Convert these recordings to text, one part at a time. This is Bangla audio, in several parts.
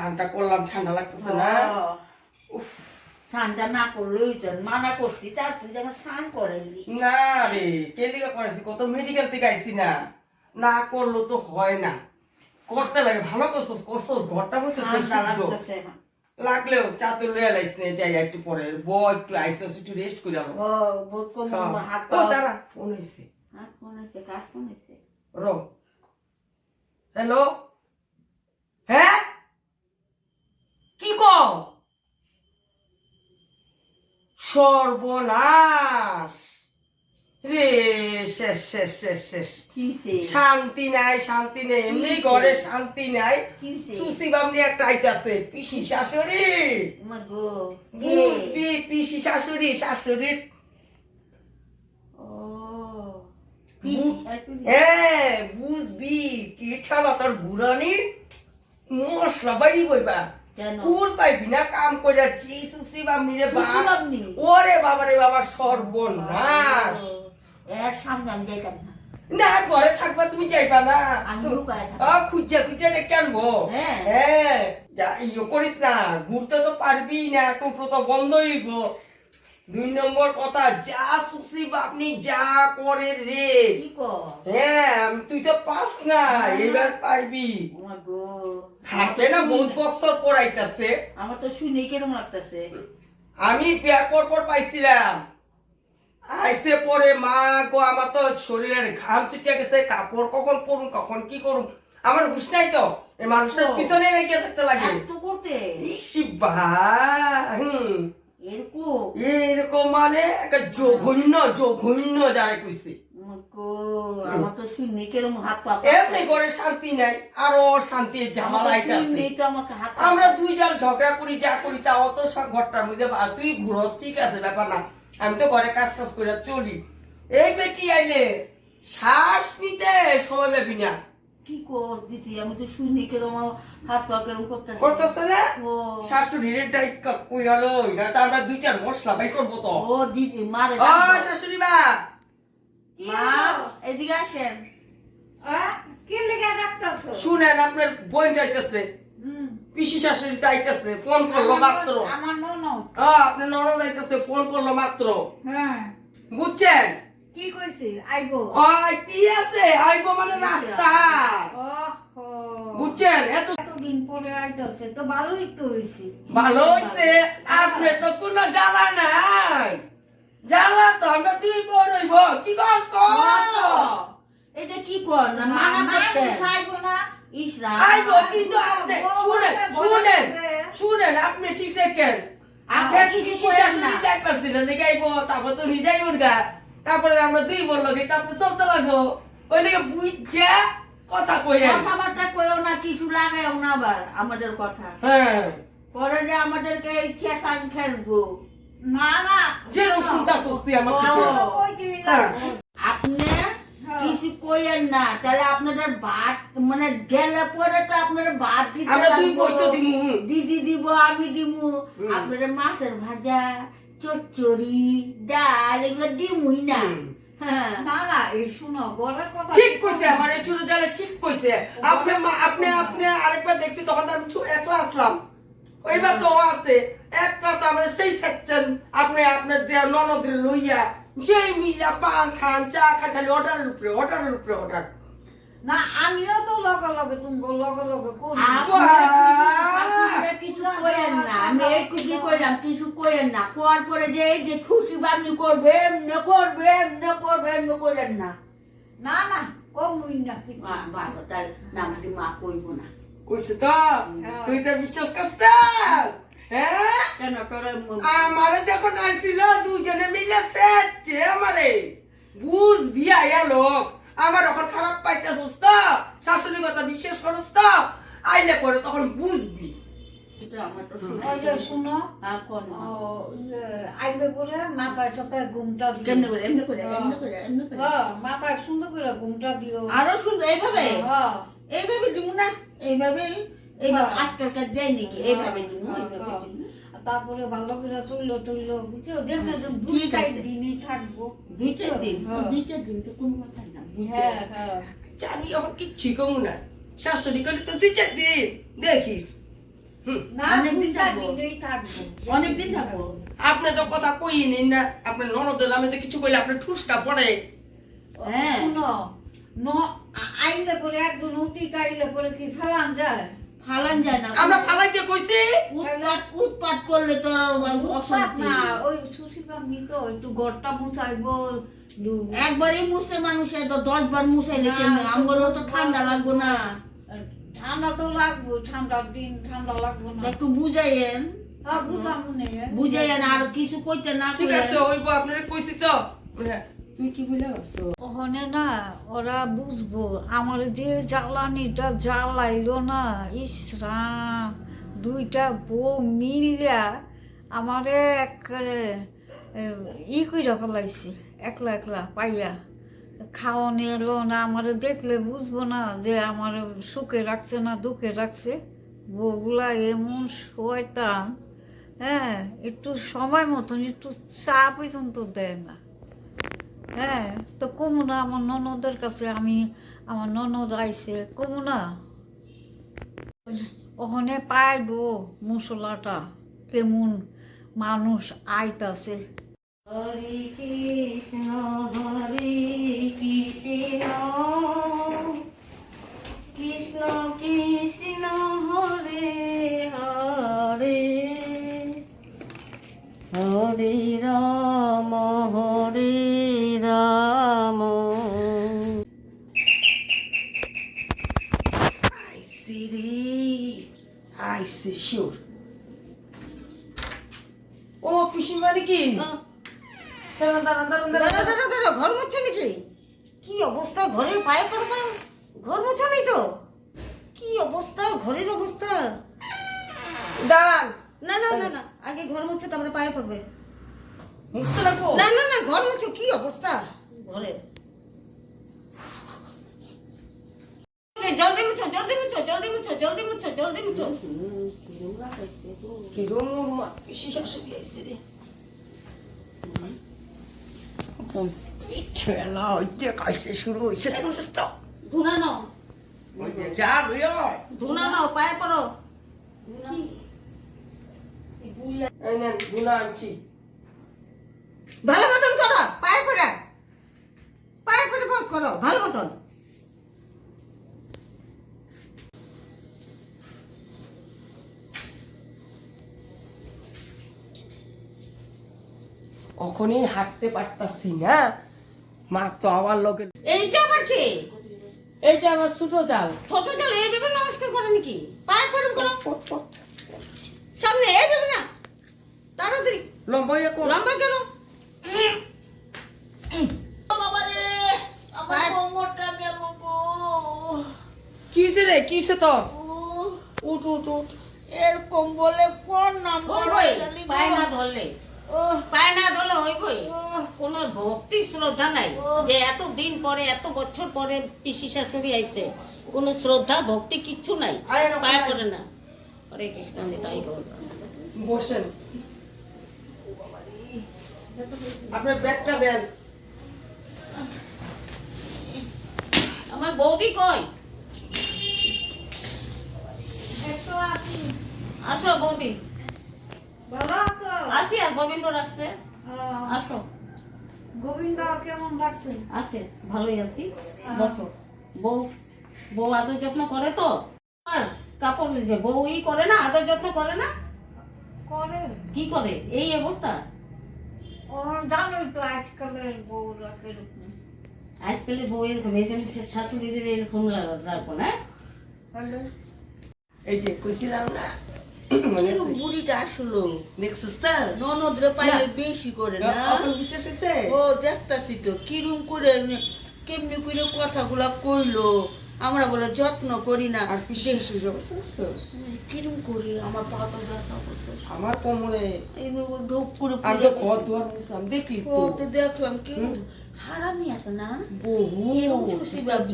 স্নানটা করলাম, ঠান্ডা লাগতেছে না? উফ, স্নানটা না করলেই মানা করছি, তার তুই যেন স্নান করাইলি। না রে, কেলিকা করেছি, কত মেডিকেল থেকে আইছি না, না করলো তো হয় না, করতে লাগে। ভালো করছস করছস, ঘরটা মধ্যে তো ঠান্ডা শুদ্ধ লাগতেছে। লাগলেও চাতে লইয়া লাইস নে, যাই একটু পরে বল, একটু আইসস, একটু রেস্ট করে আলো। বোধ করবো হাত ও দাঁড়া, ফোন হয়েছে। হাত ফোন আছে, কার ফোন আছে? রো, হ্যালো, হ্যাঁ কি কও? সর্বনাশ রে, শেষ শেষ শেষ শেষ, শান্তি নাই শান্তি নেই, এমনি ঘরে শান্তি নাই। সুসি বামনি একটা আইতাছে, পিসি শাশুড়ি, বুঝবি, পিসি শাশুড়ি, শাশুড়ির হ্যাঁ বুঝবি, কি ঠালা তোর বুড়ানি মশলা বাড়ি বইবা, ফুল পাইবি না কাম করে সুসি বামনি রে ওরে বাবা রে বাবা, সর্বনাশ। এর সামনে আমি যাইতাম না। না ঘরে থাকবা, তুমি যাইবা না, খুঁজা খুঁজা ডেকে আনবো। হ্যাঁ যা ইয়ে করিস না, ঘুরতে তো পারবি না, টোটো তো বন্ধ হইব। 2 নম্বর কথা, যা সুসি আপনি যা করে রে, হ্যাঁ তুই তো পাস না, এবার পারবি। থাকে না, বহুত বছর পর আইতাছে। আমার তো শুনে কেরম লাগতেছে। আমি বিয়ার পর পাইছিলাম, আইসে পরে মা গো, আমার তো শরীরের ঘাম ছিটে গেছে, কাপড় কখন পরুম কখন কি করুম, আমার হুশ নাই তো, এই মানুষটার পিছনে লেগে থাকতে লাগে তো করতে। এরকম মানে একটা জঘন্য যারা কইছে। আমার তো শুনে কেরম হাত পা, এমনি করে শান্তি নাই, আরো শান্তি ঝামেলা আইতাছে। আমরা 2 জন ঝগড়া করি, যা করি তা অত সব ঘরটার মধ্যে, তুই ঘুরস ঠিক আছে, ব্যাপার না, আমি তো ঘরে কাজ টাজ করে চলি। এই বেটি আইলে শ্বাস নিতে সময় পাবি না। কি কর দিদি, আমি তো শুনি কেরম হাত পা কেরম করতেছে না, শাশুড়ির ডাইক কই হলো না, তা আমরা 2-4 মশলা বাই করবো তো। ও দিদি মারে, ও শাশুড়ি মা, মা এদিকে আসেন। কি লেগে ডাকতেছো? শুনেন, আপনার বোন যাইতেছে, পিসি শাশুড়ি যাইতেছে, ফোন করলো মাত্র। আমার ননদ। আপনার ননদ যাইতেছে, ফোন করলো মাত্র। হ্যাঁ বুঝছেন? কি কইছে? আইবো। ওই কি আছে, আইবো মানে রাস্তা। ওহো, বুঝছেন? এতদিন পরে আইতাছে তো ভালোই তো হইছে। ভালো হইছে, আপনার তো কোনো জ্বালা নাই। জ্বালা তো আমরা 2 বোন হইব, কি কস কর? এটা কি কর না, মানা করতে খাইবো না। ইসরা আইবো, কিন্তু আপনি শুনেন, আপনি ঠিক থাকেন। আপনি কি পিসি শাশুড়ি 4-5 দিন লেগে আইবো, তারপর তো নিজেই উঠগা, তারপরে আমরা 2 বোন লগে তারপর চলতে লাগবো। ওই লেগে বুঝছে কথা কইলেন, কথাবার্তা কইও না, কিছু লাগাও না আবার আমাদের কথা। হ্যাঁ পরে যে আমাদেরকে খেসান খেলবো না না, যেরকম শুনতাছস তুই আমার আপনি কিছু কইেন না, তাহলে আপনাদের ভাত মানে গেলে পরে তো আপনাদের ভাত দিতে আমরা 2 বই তো দিমু, দিদি দিব, আমি দিমু, আপনাদের মাছের ভাজা, চচ্চড়ি, ডাল এগুলো দিমুই না। না না, এই শুনো বড়ের কথা ঠিক কইছে, আমার এই ছোট জালে ঠিক কইছে। আপনি আরেকবার দেখছি, তখন তো আমি একলা আসলাম, ওইবার তো আছে একলা, তো আমরা সেই সেকশন, আপনি আপনার ননদের লইয়া সেই মিলা পান খান, চা খান, খালি অর্ডারের উপরে অর্ডার। না, আমিও তো লগে লগে তুমি লগে করি। কিছু কইেন না, আমি এইটুকু কইলাম, কিছু কইেন না, কোয়ার পরে যে এই যে খুশি বামনি করবে, এমনি করেন না। না না, কমুই না। ভালো, তার নাম কি মা কইব না। কইছে তো, তুই তো বিশ্বাস করছিস? হ্যাঁ, কেন তোরা আমারে যখন আইছিল 2 জনে মিলে সেচ্ছে আমারে, বুঝবি আয়া লোক, আমার এখন খারাপ পাইতেছস তো, শাশুড়ি কথা বিশ্বাস করস তো, আইলে পরে তখন বুঝবি। শুনো, আইবে বলে মাথায় সকালে ঘুমটা দিও। এমনি করে মাথায় সুন্দর করে ঘুমটা দিও। আরো সুন্দর এইভাবে দিব না, এইভাবে আজকালকার দেয় নাকি, এইভাবে দিব। তারপরে ভালো করে চললো বুঝছো, দেখে 2-4 দিনই থাকবো। 2-4 দিন তো কোনো কথা না। হ্যাঁ, আমি আমার কিচ্ছু কমু না, শাশুড়ি করে তো 2-4 দিন দেখিস। না অনেকদিন 2টা থাকবো। দিনেই থাকবো। অনেকদিন থাকবো। আপনি তো কথা কই নিন না, আপনার ননদের নামে তো কিছু কইলে আপনার ঠুসকা পড়ে। হ্যাঁ। শুনো, আইলে পরে একজন অতীত আইলে পরে কি ফেলান যায়? ফালান যায় না। আমরা ফালাইতে কইছি। উৎপাত করলে তো আর অশান্তি। না, ওই সুশীলা মিত একটু ঘরটা মুছাইবো, একবারই মুছে মানুষের তো 10 বার মুছাইলে না, কেমনে? আমারও তো ঠান্ডা লাগবো না। ঠান্ডা তো লাগবো, ঠান্ডার দিন ঠান্ডা লাগবো না। একটু বুঝাইয়েন, হ্যাঁ, বুঝামু নে। বুঝাইয়েন আর কিছু কইতে না ঠিক কইলে। আছে, ওইব আপনার কইছি তো। মানে তুই কি বলে আসছো? ওখানে না ওরা বুঝবো আমার যে জ্বালানিটা জ্বালাইলো না, ইসরা 2টা বউ মিলিয়া আমারে একেবারে কইরা ফেলাইছে, একলা একলা পাইয়া। খাওয়ানো এলো না, আমারে দেখলে বুঝবো না যে আমার সুখে রাখছে না দুঃখে রাখছে। বউগুলা এমন শয়তান, হ্যাঁ, একটু সময় মতন একটু চা পর্যন্ত দেয় না। হ্যাঁ, তো কমু না আমার ননদের কাছে, আমি আমার ননদ আইছে কমু না, ওখানে পাইবো মশলাটা কেমন মানুষ আইতাছে। হরে কৃষ্ণ কৃষ্ণ কৃষ্ণ হরে হরে হরে রাম আইসি রে, আইসি শিওর। ও পিসিমা নাকি? দাঁড়ান দাঁড়ান দাঁড়ান দাঁড়ান। ঘর মুছছো নাকি? কি অবস্থা ঘরের পায়ে পড়বা? ঘর মুছো নেই তো? কি অবস্থা ঘরের অবস্থা? দাঁড়ান। না না না না, আগে ঘর মুছো তারপরে পায়ে পড়বে। মুছতে লাগবো? না না না, ঘর মুছো। কি অবস্থা ঘরের? জলদি মুছো, জলদি মুছো, জলদি মুছো, জলদি মুছো, জলদি মুছো। কিরম পিসি শাশুড়ি আইসি রে। বুঝতে খেলা হইতে কাইসে শুরু হইছে না বুঝছিস তো? ধুনা নাও, ওই যে যা লইয়া। ধুনা নাও, পায়ে পড়ো। এই নেন গুনা আনছি। ভালো মতন করো, পায়ে পড়া, পায়ে পড়ে করো ভালো মতন। ওখানেই হাঁটতে পারতাছি না, মা তো আমার লোকে। এইটা আবার কি? এইটা আমার ছোট জাল। ছোট জাল এইভাবে নমস্কার করে নাকি? পায়ে পড়ে করো, সামনে এইভাবে না, তাড়াতাড়ি লম্বা হইয়া কর। লম্বা করো। বাবা রে, আমার কোমরটা গেল গো। কিসে রে, কিসে তোর? উঠ উঠ উঠ। এরকম বলে কোন নাম্বার? পায়ে না ধরলে, পায়ে না ধরলে হইবই। কোনো ভক্তি শ্রদ্ধা নাই যে এত দিন পরে এত বছর পরে পিসি শাশুড়ি আইছে, কোনো শ্রদ্ধা ভক্তি কিচ্ছু নাই, পায়ে পড়ে না। হরে কৃষ্ণ, তাই বসেন। আপনার ব্যাগটা দেন। আমার বৌদি কই? আসো বৌদি। ভালো আছো? আসি, আর গোবিন্দ রাখছে। আসো। গোবিন্দ কেমন লাগছে? আছে, ভালোই আছি। বসো। বউ বউ আদর যত্ন করে তো? আর কাপড় যে বউ করে না, আদর যত্ন করে না? করে। কি করে এই অবস্থা? ও জানোই তো আজকালের বউরা কিরকম। আজকালের বউ এরকম, এই জন্য শাশুড়িদের এরকম রাখবো না। হ্যালো, এই যে কইছিলাম না, কিরকম বুড়িটা আসলো, দেখছিস না? ননদরে পাইলে বেশি করে না। এখন বিশ্বাস হইছে? ও দেখতাছি তো কিরম করে কেমনি করে কথাগুলা কইলো, আমরা বলে যত্ন করি না। আর পিসি শাশুড়ির অবস্থা দেখছিস? কিরম করে আমার পাটা ব্যথা করতেছে, আমার কোমরে এই ঢোক করে আমি তো ঘর দুয়ার মুছলাম, দেখলি তো? তো দেখলাম কিরম হারামি আছে না। বহু এরকম খুশি বাবু।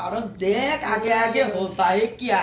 আর দেখ আগে আগে होता है क्या?